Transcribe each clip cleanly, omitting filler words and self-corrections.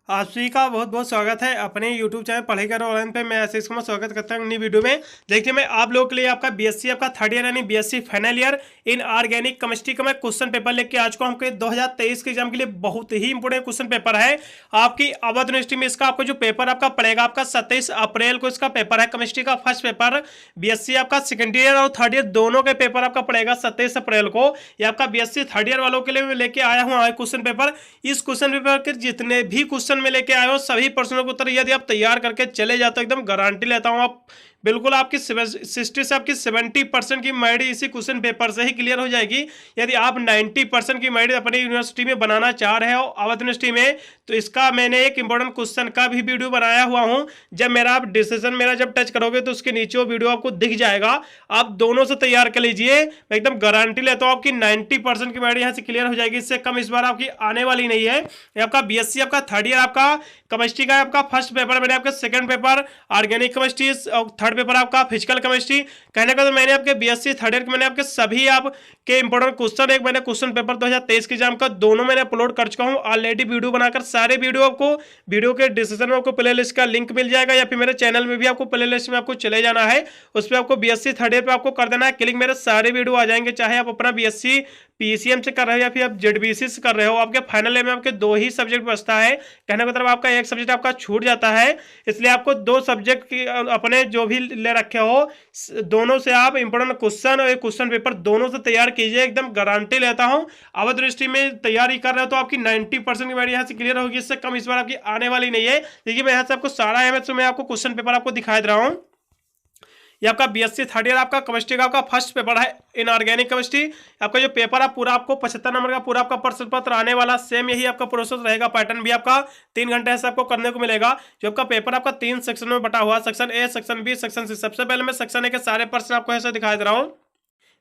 आप सभी का बहुत बहुत स्वागत है अपने YouTube चैनल पढ़ाई करो ऑनलाइन पे। मैं आशीष कुमार स्वागत करता हूँ नई वीडियो में। देखिए, मैं आप लोगों के लिए आपका बीएससी आपका थर्ड ईयर यानी BSc final year in organic chemistry का मैं क्वेश्चन पेपर लेके आ चुका हूँ। आपके 2023 के एग्जाम के लिए बहुत ही इंपोर्टेंट क्वेश्चन पेपर है। आपकी अवध यूनिवर्सिटी में इसका आपको जो पेपर आपका पड़ेगा, आपका 27 अप्रैल को इसका पेपर है। केमिस्ट्री का फर्स्ट पेपर बीएससी आपका सेकेंड ईयर और थर्ड ईयर दोनों के पेपर आपका पड़ेगा 27 अप्रैल को। ये आपका बीएससी थर्ड ईयर वालों के लिए मैं लेके आया हूँ क्वेश्चन पेपर। इस क्वेश्चन पेपर के जितने भी क्वेश्चन में लेके आए हो सभी प्रश्नों के उत्तर यदि आप तैयार करके चले जाते हो, एकदम गारंटी लेता हूं आप बिल्कुल आपकी 60 से आपकी 70% की मैरिट इसी क्वेश्चन पेपर से ही क्लियर हो जाएगी। यदि आप 90% की मैरिट अपनी यूनिवर्सिटी में बनाना चाह रहे हो अवध यूनिवर्सिटी में, तो इसका मैंने एक इंपॉर्टेंट क्वेश्चन का भी वीडियो बनाया हुआ हूं। जब मेरा आप डिसीजन मेरा जब टच करोगे तो उसके नीचे वो वीडियो आपको दिख जाएगा। आप दोनों से तैयार कर लीजिए, मैं एकदम गारंटी लेता हूं आपकी 90% की मैरिट यहाँ से क्लियर हो जाएगी। इससे कम इस बार आपकी आने वाली नहीं है। आपका बीएससी आपका थर्ड ईयर आपका केमिस्ट्री का आपका फर्स्ट पेपर, मैंने आपका सेकंड पेपर ऑर्गेनिक केमिस्ट्री और थर्ड पेपर आपका फिजिकल केमिस्ट्री। कहने का तो मैंने आपके बीएससी थर्ड ईयर के मैंने आपके सभी आपके इंपॉर्टेंट क्वेश्चन, एक मैंने क्वेश्चन पेपर 2023 के एग्जाम का दोनों मैंने अपलोड कर चुका हूं ऑलरेडी वीडियो बनाकर। सारे वीडियो आपको वीडियो के डिस्क्रिप्शन में आपको प्ले लिस्ट का लिंक मिल जाएगा, या फिर मेरे चैनल में भी आपको प्ले लिस्ट में आपको चले जाना है। उस पर आपको बीएससी थर्ड ईयर पे आपको कर देना है क्लिक, मेरे सारे वीडियो आ जाएंगे। चाहे आप अपना बीएससी पीसीएम से कर रहे हो या फिर आप जेडबीसी से कर रहे हो, आपके फाइनल ईयर में आपके दो ही सब्जेक्ट बचता है। कहने का मतलब आपका एक सब्जेक्ट आपका छूट जाता है, इसलिए आपको दो सब्जेक्ट की अपने जो भी ले रखे हो दोनों से आप इंपोर्टेंट क्वेश्चन और क्वेश्चन पेपर दोनों से तैयार कीजिए। एकदम गारंटी लेता हूं अवध यूनिवर्सिटी में तैयारी कर रहे हो तो आपकी 90% की मैरिट यहाँ से क्लियर होगी। इससे कम इस बार आपकी आने वाली नहीं है। देखिए, मैं यहाँ से आपको सारा एमएच में आपको क्वेश्चन पेपर आपको दिखाई दे रहा हूँ। ये आपका बीएससी थर्ड ईयर आपका केमिस्ट्री का आपका फर्स्ट पेपर है इन ऑर्गेनिक केमिस्ट्री। आपका जो पेपर है पूरा आपको 75 नंबर का पूरा आपका प्रश्न पत्र आने वाला, सेम यही आपका प्रोसेस रहेगा। पैटर्न भी आपका 3 घंटे से आपको करने को मिलेगा। जो आपका पेपर आपका 3 सेक्शन में बटा हुआ, section A, section B, section C. सबसे पहले मैं सेक्शन ए के सारे प्रश्न आपको ऐसे दिखाई दे रहा हूँ।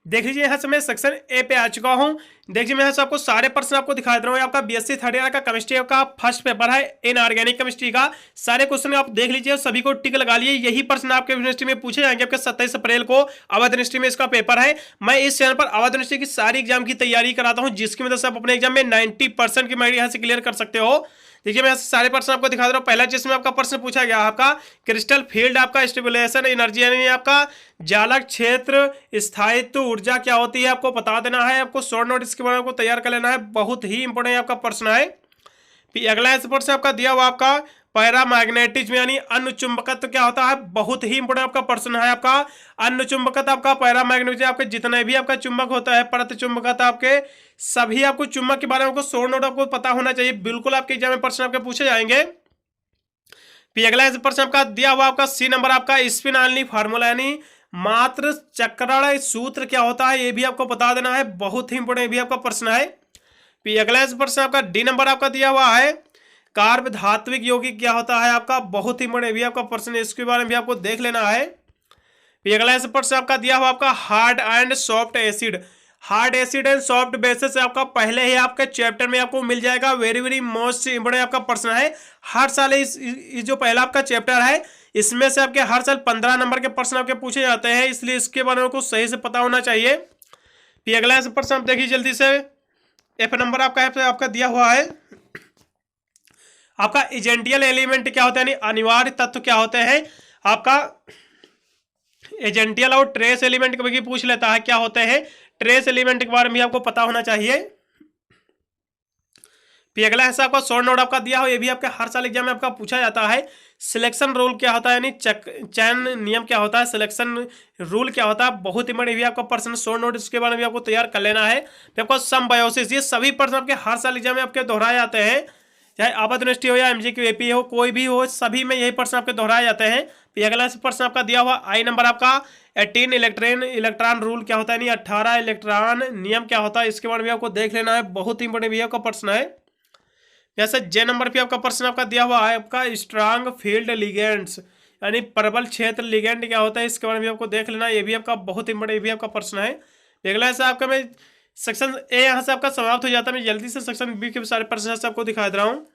देख लीजिए, यहाँ से मैं सेक्शन ए पे आ चुका हूँ। देखिए, मैं यहाँ से आपको सारे प्रश्न आपको दिखा दे रहा हूँ। आपका बीएससी थर्ड ईयर का केमिस्ट्री का फर्स्ट पेपर है इन ऑर्गेनिक केमिस्ट्री का। सारे क्वेश्चन आप देख लीजिए, सभी को टिक लगा लिए। यही प्रश्न आपके यूनिवर्सिटी में पूछे जाएंगे। आपके 27 अप्रैल को अवध यूनिवर्सिटी में इसका पेपर है। मैं इस चैनल पर अवध यूनिवर्सिटी की सारी एग्जाम की तैयारी कराता हूँ, जिसकी वजह से आप अपने एग्जाम में 90% की मैरिट यहाँ से क्लियर कर सकते हो। देखिए, मैं सारे प्रश्न आपको दिखा दे रहा हूँ। पहला जिसमें आपका प्रश्न पूछा गया आपका क्रिस्टल फील्ड आपका स्टेबुलेशन एनर्जी यानी आपका जालक क्षेत्र स्थायित्व ऊर्जा क्या होती है आपको बता देना है। आपको शॉर्ट नोट इसके बारे में आपको तैयार कर लेना है। बहुत ही इंपॉर्टेंट आपका प्रश्न है। फिर अगला इस प्रश्न आपका दिया हुआ आपका पैरामैग्नेटिज्म यानी अन्य चुंबकत्व क्या होता है। बहुत ही इंपॉर्टेंट आपका प्रश्न है। आपका अन्य चुंबकत्व आपका पैरामैग्नेटिज्म, आपके जितने भी आपका चुंबक होता है परत चुंबकत्व, आपके सभी आपको चुंबक के बारे में आपको शॉर्ट नोट आपको पता होना चाहिए। बिल्कुल आपके एग्जाम में प्रश्न आपके पूछे जाएंगे। फिर अगला प्रश्न आपका दिया हुआ आपका सी नंबर आपका स्पिन ऑनली फार्मूला यानी मात्र चक्रण सूत्र क्या होता है, ये भी आपको बता देना है। बहुत ही इंपॉर्टेंट भी आपका प्रश्न है। फिर अगला प्रश्न आपका डी नंबर आपका दिया हुआ है कार्ब धात्विक यौगिक क्या होता है आपका। बहुत ही इंपॉर्टेंट भी आपका प्रश्न है, इसके बारे में भी आपको देख लेना है। फिर अगला प्रश्न आपका दिया हुआ आपका hard and soft acid, hard acid and soft basis आपका पहले ही आपके चैप्टर में आपको मिल जाएगा। वेरी वेरी मोस्ट इंपोर्टेंट आपका प्रश्न है। हर साल इस जो पहला आपका चैप्टर है इसमें से आपके हर साल 15 नंबर के प्रश्न आपके पूछे जाते हैं, इसलिए इसके बारे में आपको सही से पता होना चाहिए। फिर अगला प्रश्न आप देखिए जल्दी से। एफ नंबर आपका है आपका दिया हुआ है आपका एजेंटियल एलिमेंट क्या होता है यानी अनिवार्य तत्व क्या होते हैं। आपका एजेंटियल और ट्रेस एलिमेंट को भी पूछ लेता है क्या होते हैं। ट्रेस एलिमेंट के बारे में भी आपको पता होना चाहिए। फिर अगला हिस्सा आपका शॉर्ट नोट आपका दिया हो, ये भी आपके हर साल एग्जाम में आपका पूछा जाता है। सिलेक्शन रूल क्या होता है यानी चयन नियम क्या होता है, सिलेक्शन रूल क्या होता है। बहुत ही बड़ी भी आपका प्रश्न शॉर्ट नोट इसके बारे में भी आपको तैयार कर लेना है। फिर आपको सिम्बायोसिस, ये सभी प्रश्न आपके हर साल एग्जाम में आपके दोहराए जाते हैं। चाहे अवध यूनिवर्सिटी हो या एमजीक्यू एपी हो, कोई भी हो, सभी में यही प्रश्न आपके दोहराए जाते हैं। फिर अगला प्रश्न आपका दिया हुआ आई नंबर आपका 18 इलेक्ट्रॉन रूल क्या होता है यानी 18 इलेक्ट्रॉन नियम क्या होता है, इसके बारे में आपको देख लेना है। बहुत ही इंपॉर्टेंट भी आपका प्रश्न है। जैसे जे नंबर पे आपका प्रश्न आपका दिया हुआ है आपका स्ट्रांग फील्ड लिगेंड्स यानी प्रबल क्षेत्र लिगेंड क्या होता है, इसके बारे में आपको देख लेना है। ये भी आपका बहुत इंपॉर्टेंट भी आपका प्रश्न है। अगला से आपका मैं सेक्शन ए यहाँ से आपका समाप्त हो जाता है। मैं जल्दी से सेक्शन बी के सारे प्रश्न से आपको दिखा दे रहा हूँ।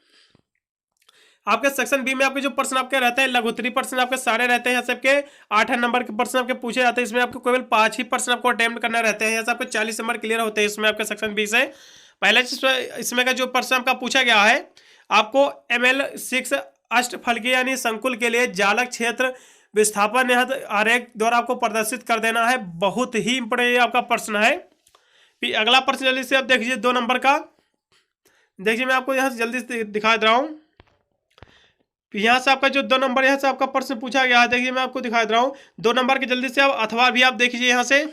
आपके सेक्शन बी में आपके जो प्रश्न आपके रहते हैं लघुत्तरी प्रश्न आपके सारे रहते हैं। यहाँ से आपके 8 नंबर के प्रश्न आपके पूछे जाते हैं। इसमें आपको केवल 5 ही प्रश्न आपको अटेम्प्ट करना रहते हैं। यहाँ से आपके 40 नंबर क्लियर होते हैं इसमें आपके सेक्शन बी से। पहले इसमें का जो प्रश्न आपका पूछा गया है आपको ML6 अष्टफलकीय यानी संकुल के लिए जालक क्षेत्र विस्थापन आरेख द्वारा आपको प्रदर्शित कर देना है। बहुत ही इंपॉर्टेंट आपका प्रश्न है। फिर अगला प्रश्न जल्दी से आप देखिए 2 नंबर का। देखिए मैं आपको यहाँ से जल्दी से दिखा दे रहा हूँ। यहाँ से आपका जो 2 नंबर यहाँ से आपका प्रश्न पूछा गया है, देखिए मैं आपको दिखा दे रहा हूँ 2 नंबर की। जल्दी से आप अथवा भी आप देखिए यहाँ से,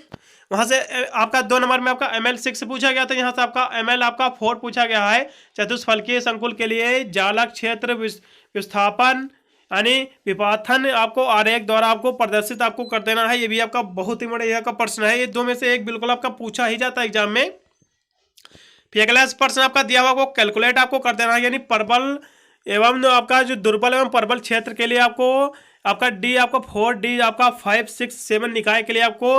वहाँ से आपका 2 नंबर में आपका ML6 पूछा गया था, यहाँ से आपका ML आपका 4 पूछा गया है। चतुष्फलकीय संकुल के लिए जालक क्षेत्र विस्थापन यानी विपाथन आपको आरेख द्वारा आपको प्रदर्शित आपको कर देना है। ये भी आपका बहुत ही बड़ा यह का प्रश्न है। ये 2 में से एक बिल्कुल आपका पूछा ही जाता है एग्जाम में। फिर अगला प्रश्न आपका दिया हुआ आपको कैलकुलेट आपको कर देना है, यानी प्रबल एवं आपका जो दुर्बल एवं प्रबल क्षेत्र के लिए आपको आपका डी आपका 4, डी आपका 5, 6, 7 निकाय के लिए आपको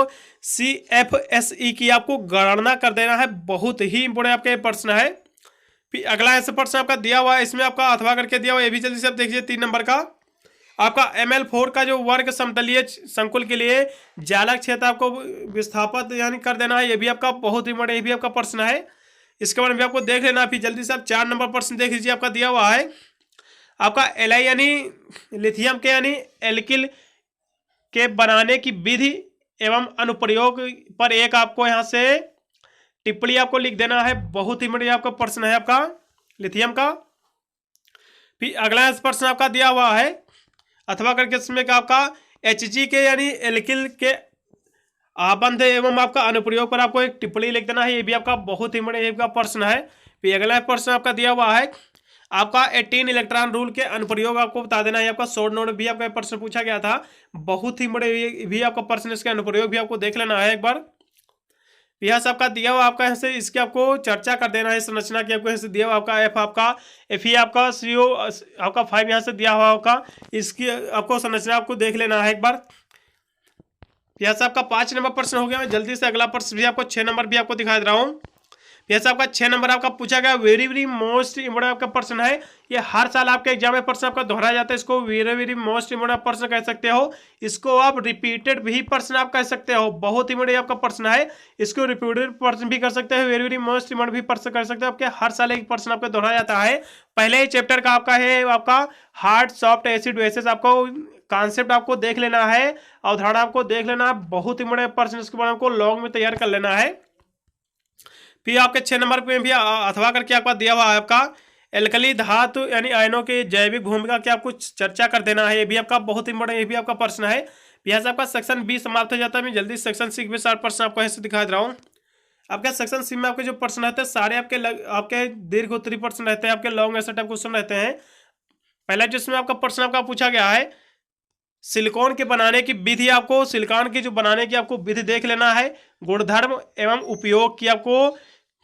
CFSE की आपको गणना कर देना है। बहुत ही इंपोर्टेंट आपका ये प्रश्न है। फिर अगला ऐसा प्रश्न आपका दिया हुआ है, इसमें आपका अथवा करके दिया हुआ है। ये भी जल्दी से आप देखिए 3 नंबर का आपका ML4 का जो वर्ग समतलीय संकुल के लिए जालक क्षेत्र आपको विस्थापित यानी कर देना है। ये भी आपका बहुत ही बड़ा ये भी आपका प्रश्न है, इसके बारे में आपको देख लेना। फिर जल्दी से आप 4 नंबर प्रश्न देख लीजिए। आपका दिया हुआ है आपका Li यानी लिथियम के यानी एल्किल के बनाने की विधि एवं अनुप्रयोग पर एक आपको यहाँ से टिप्पणी आपको लिख देना है। बहुत ही बढ़िया आपका प्रश्न है आपका लिथियम का। फिर अगला प्रश्न आपका दिया हुआ है अथवा करके इसमें का आपका Hg के यानी एल्किल के आबंध एवं आपका अनुप्रयोग पर आपको एक टिप्पणी लिख देना है। ये भी आपका बहुत ही बढ़िया प्रश्न है। फिर अगला प्रश्न आपका दिया हुआ है आपका 18 इलेक्ट्रॉन रूल के अनुप्रयोग आपको बता देना है। आपका शॉर्ट नोट भी आपका प्रश्न पूछा गया था, बहुत ही बड़े भी आपका प्रश्न, इसके अनुप्रयोग भी आपको देख लेना है एक बार। यहाँ से आपका दिया हुआ आपका यहाँ से इसकी आपको चर्चा कर देना है संरचना की। आपको यहाँ से दिया हुआ आपका F आपका Fe आपका CO आपका 5 यहाँ से दिया हुआ आपका, इसकी आपको संरचना आपको देख लेना है एक बार। यहाँ से आपका 5 नंबर प्रश्न हो गया। जल्दी से अगला प्रश्न भी आपको 6 नंबर भी आपको दिखा दे रहा हूँ। जैसे आपका 6 नंबर आपका पूछा गया वेरी वेरी मोस्ट इम्पोर्टेंट आपका प्रश्न है। ये हर साल आपके एग्जाम में प्रश्न आपका दोहराया जाता है। इसको वेरी वेरी मोस्ट इम्पोर्टेंट प्रश्न कह सकते हो, इसको आप रिपीटेड भी प्रश्न आप कह सकते हो। बहुत ही बड़ा आपका प्रश्न है, इसको रिपीटेड प्रश्न भी कर सकते हो, वेरी वेरी मोस्ट इम्पोर्टेंट भी प्रश्न कर सकते हो। आपके हर साल एक प्रश्न आपका दोहराया जाता है। पहले ही चैप्टर का आपका है आपका हार्ड सॉफ्ट एसिड बेसिस, आपको कॉन्सेप्ट आपको देख लेना है, अवधारणा आपको देख लेना है। बहुत ही बड़े प्रश्न इसके बाद आपको लॉन्ग में तैयार कर लेना है। फिर आपके 6 नंबर पे भी अथवा करके आपका दिया हुआ है आपका एल्कली धातु यानी आयनों की जैविक भूमिका की आपको चर्चा कर देना है। ये भी आपका बहुत ही बड़ा ये भी आपका प्रश्न है। यहाँ से आपका सेक्शन बी समाप्त हो जाता है। मैं जल्दी सेक्शन सी में 60 प्रश्न आपको ऐसे दिखा दे रहा हूँ। आपके सेक्शन सी में आपके जो प्रश्न रहते हैं सारे आपके दीर्घ उत्तरी प्रश्न रहते हैं, आपके लॉन्ग ऐसे टाइप क्वेश्चन रहते हैं। पहला जिसमें आपका प्रश्न आपका पूछा गया है सिलिकॉन के बनाने की विधि, आपको सिलिकॉन की जो बनाने की आपको विधि देख लेना है। गुणधर्म एवं उपयोग की आपको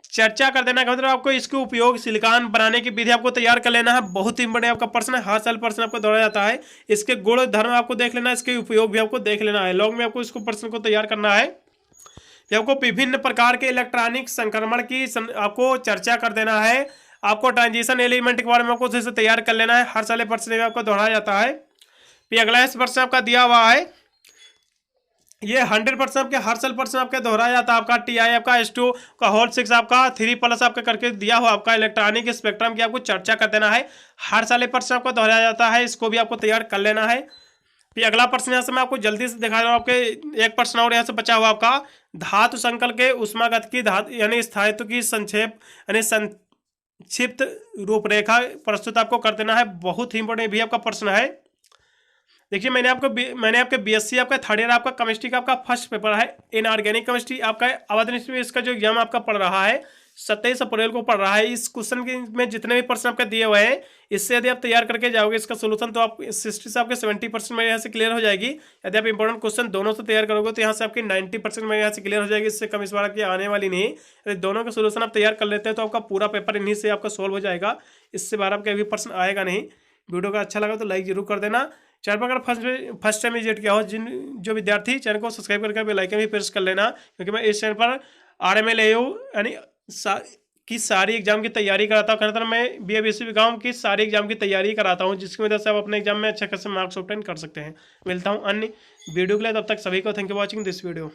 चर्चा कर देना है, मतलब आपको इसके उपयोग सिलिकॉन बनाने की विधि आपको तैयार कर लेना है। बहुत ही बड़े आपका प्रश्न है, हर साल प्रश्न आपको दोहराया जाता है। इसके गुण धर्म आपको देख लेना है, इसके उपयोग भी आपको देख लेना है। लॉन्ग में आपको इसको प्रश्न को तैयार करना है। आपको विभिन्न प्रकार के इलेक्ट्रॉनिक संक्रमण की आपको चर्चा कर देना है। आपको ट्रांजिशन एलिमेंट के बारे में आपको तैयार कर लेना है। हर साल प्रश्न में आपको दोहराया जाता है। फिर अगला इस प्रश्न आपका दिया हुआ है, ये 100% आपके हर साल प्रश्न आपका दोहराया जाता है। आपका TI आपका H2 का होल 6 आपका 3+ आपका करके दिया हुआ आपका इलेक्ट्रॉनिक स्पेक्ट्रम की आपको चर्चा कर देना है। हर साल प्रश्न आपको दोहराया जाता है, इसको भी आपको तैयार कर लेना है। फिर अगला प्रश्न यहाँ से मैं आपको जल्दी से दिखा रहा हूँ। आपके एक प्रश्न और यहाँ से बचा हुआ आपका धातु संकल के उष्मागत की धातु यानी स्थायित्व की संक्षेप यानी संक्षिप्त रूपरेखा प्रस्तुत आपको कर देना है। बहुत ही इंपॉर्टेंट भी आपका प्रश्न है। देखिए मैंने आपके BSc आपका 3rd ईयर आपका केमिस्ट्री का आपका फर्स्ट पेपर है इनऑर्गेनिक केमिस्ट्री आपका अवध में इसका जो एग्जाम आपका पढ़ रहा है 27 अप्रैल को पढ़ रहा है। इस क्वेश्चन में जितने भी प्रश्न आपके दिए हुए हैं, इससे यदि आप तैयार करके जाओगे इसका सोल्यूशन, तो आप 60 से आपके 70% मेरे यहाँ से क्लियर हो जाएगी। यदि आप इंपॉर्टेंट क्वेश्चन दोनों से तैयार करोगे तो यहाँ से आपकी 90% मेरे यहाँ से क्लियर हो जाएगी। इससे कम इस बार की आने वाली नहीं। यदि दोनों का सोल्यूशन आप तैयार कर लेते हैं तो आपका पूरा पेपर इन्हीं से आपका सोल्व हो जाएगा। इससे बाहर आपका अभी प्रश्न आएगा नहीं। वीडियो का अच्छा लगा तो लाइक जरूर कर देना। चैनल पर अगर फर्स्ट टाइम विजिट किया हो जो विद्यार्थी, चैनल को सब्सक्राइब करके बेल आइकन भी प्रेस कर लेना, क्योंकि मैं इस चैनल पर RML AU यानी की सारी एग्जाम की तैयारी कराता हूँ। मैं BABC गाँव की सारी एग्जाम की तैयारी कराता हूँ, जिसकी वजह से आप अपने एग्जाम में अच्छे खासे मार्क्स ऑब्टेन कर सकते हैं। मिलता हूँ अन्य वीडियो के लिए, तब तक सभी को thank you watching this video.